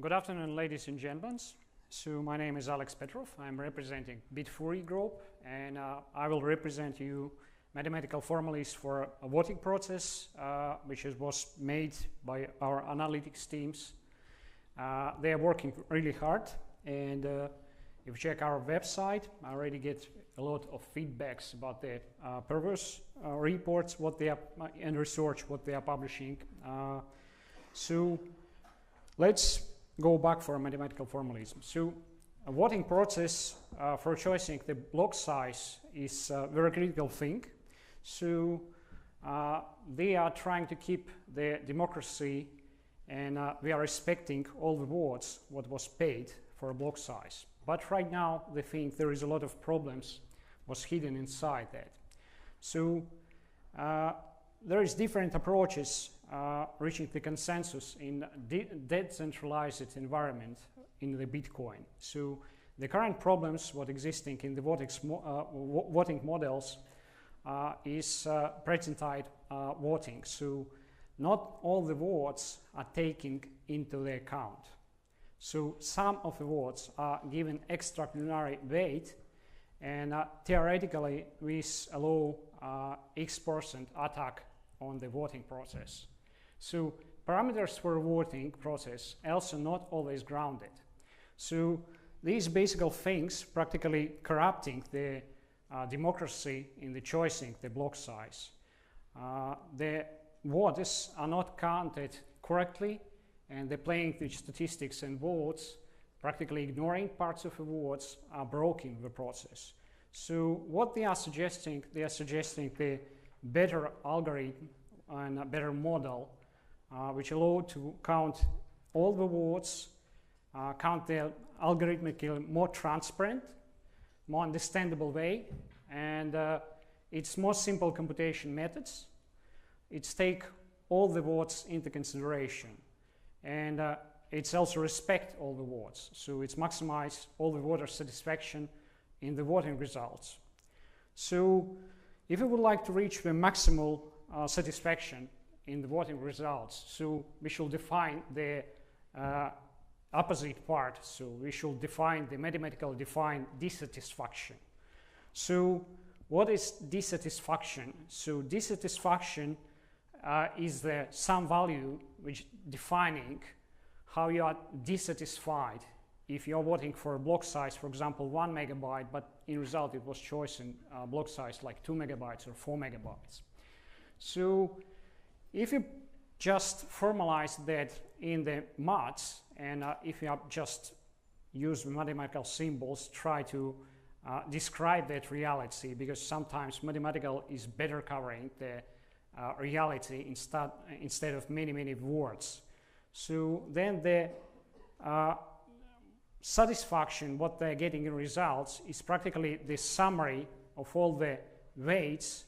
Good afternoon, ladies and gentlemen. So my name is Petrov. I'm representing Bitfury Group, and I will represent you mathematical formulas for a voting process, which was made by our analytics teams. They are working really hard, and if you check our website, I already get a lot of feedbacks about the previous reports, what they are and research, what they are publishing. So let's go back for mathematical formalism. So a voting process for choosing the block size is a very critical thing. So they are trying to keep the democracy, and we are respecting all the votes what was paid for a block size. But right now they think there is a lot of problems was hidden inside that. So there is different approaches reaching the consensus in decentralized environment in the Bitcoin. So the current problems what existing in the voting models is present-type voting. So not all the votes are taken into the account. So some of the votes are given extraordinary weight, and theoretically this allow X% attack on the voting process. So parameters for voting process also not always grounded. So these basic things practically corrupting the democracy in the choosing the block size. The votes are not counted correctly, and the playing with statistics and votes, practically ignoring parts of the votes, are broken the process. So what they are suggesting the better algorithm and a better model which allow to count all the votes, count the algorithmically more transparent, more understandable way, and it's more simple computation methods. It's take all the votes into consideration, and it's also respect all the votes. So it's maximize all the voter satisfaction in the voting results. So if we would like to reach the maximal satisfaction in the voting results, so we should define the opposite part. So we should define the mathematical define dissatisfaction. So what is dissatisfaction? So dissatisfaction is the some value which defining how you are dissatisfied if you are voting for a block size, for example, 1 megabyte, but in result it was chosen block size like 2 megabytes or 4 megabytes. So if you just formalize that in the maths, and if you just use mathematical symbols, try to describe that reality, because sometimes mathematical is better covering the reality instead of many words. So then the satisfaction, what they're getting in results, is practically the summary of all the weights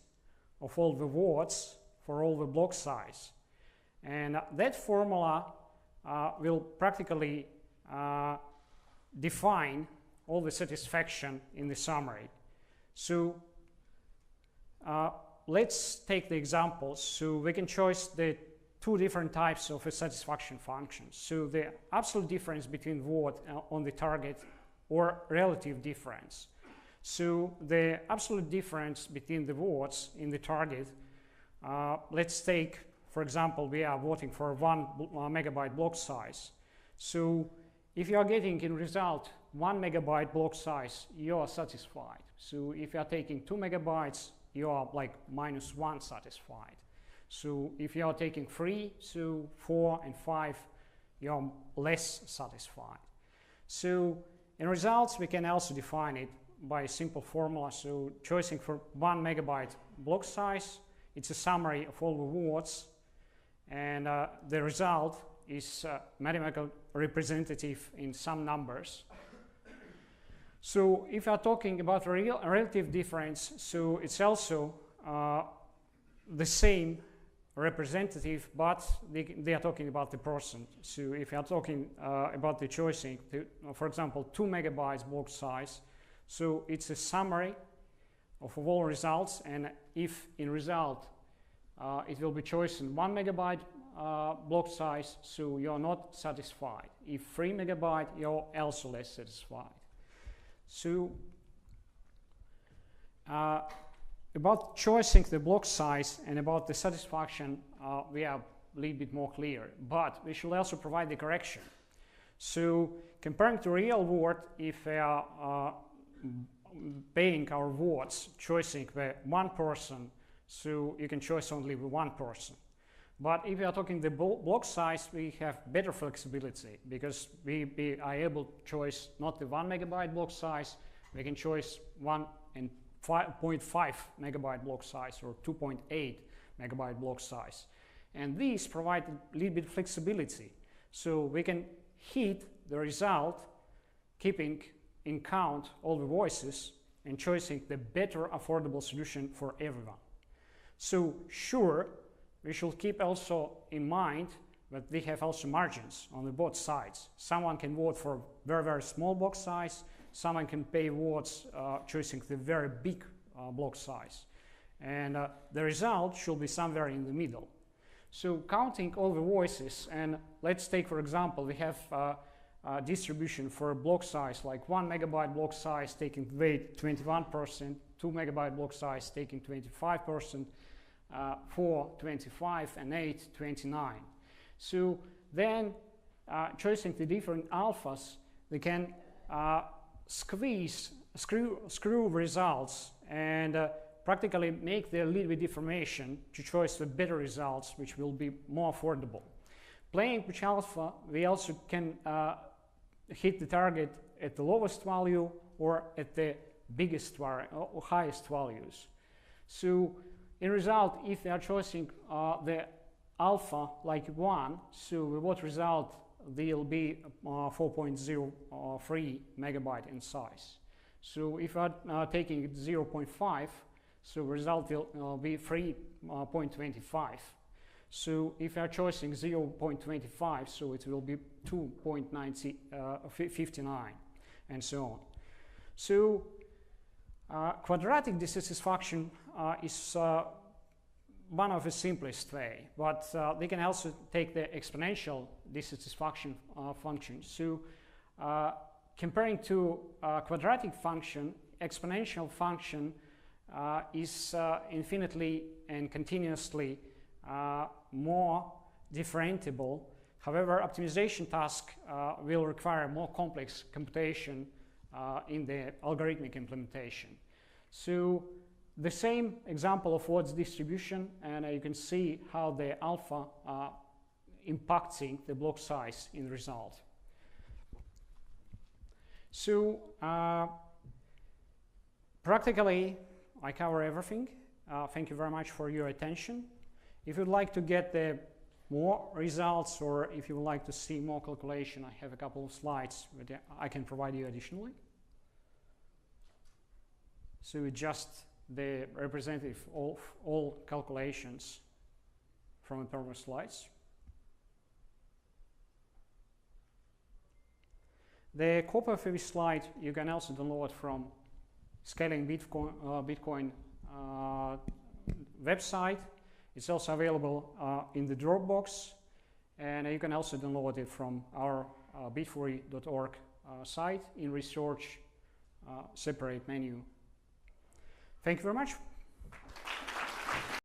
of all the votes for all the block size. And that formula will practically define all the satisfaction in the summary. So let's take the examples. So we can choose the two different types of a satisfaction functions. So the absolute difference between vote on the target or relative difference. So the absolute difference between the votes in the target, let's take, for example, we are voting for 1 megabyte block size. So if you are getting in result 1 megabyte block size, you are satisfied. So if you are taking 2 megabytes, you are like -1 satisfied. So if you are taking 3, so 4 and 5, you are less satisfied. So in results, we can also define it by a simple formula. So choosing for 1 megabyte block size, it's a summary of all the votes, and the result is mathematical representative in some numbers. So if you are talking about relative difference, so it's also the same representative, but they are talking about the person. So if you are talking about the choosing, for example, 2 megabytes block size, so it's a summary of all results, and if in result it will be chosen 1 megabyte block size, so you're not satisfied. If 3 megabyte, you're also less satisfied. So about choosing the block size and about the satisfaction, we are a little bit more clear, but we should also provide the correction. So comparing to real world, if we are paying our votes, choosing the one person, so you can choose only with one person. But if we are talking the block size, we have better flexibility because we are able to choose not the 1 megabyte block size, we can choose 1 and 5.5 megabyte block size or 2.8 megabyte block size. And these provide a little bit of flexibility. So we can hit the result, keeping in count all the voices and choosing the better affordable solution for everyone. So sure, we should keep also in mind that we have also margins on the both sides. Someone can vote for very, very small block size. Someone can pay votes choosing the very big block size. And the result should be somewhere in the middle. So counting all the voices, and let's take, for example, we have distribution for a block size like 1 megabyte block size taking weight 21%, 2 megabyte block size taking 25%, 4 25, and 8 29. So then choosing the different alphas, they can screw results and practically make the little bit deformation to choose the better results, which will be more affordable. Playing with alpha, we also can hit the target at the lowest value or at the biggest or highest values. So in result, if we are choosing the alpha like 1, so what result will be 4.03 megabyte in size. So if we are taking it 0.5, so result will be 3.25. So if we are choosing 0.25, so it will be 2.59 and so on. So quadratic dissatisfaction is one of the simplest way, but they can also take the exponential dissatisfaction function. So comparing to quadratic function, exponential function is infinitely and continuously more differentiable. However, optimization task will require more complex computation in the algorithmic implementation. So the same example of odds distribution, and you can see how the alpha impacting the block size in the result. So practically, I cover everything. Thank you very much for your attention. If you'd like to get the more results, or if you would like to see more calculation, I have a couple of slides that I can provide you additionally. So it's just the representative of all calculations from the previous slides. The copy of this slide you can also download from Scaling Bitcoin website. It's also available in the Dropbox, and you can also download it from our bit4e.org site in research separate menu. Thank you very much.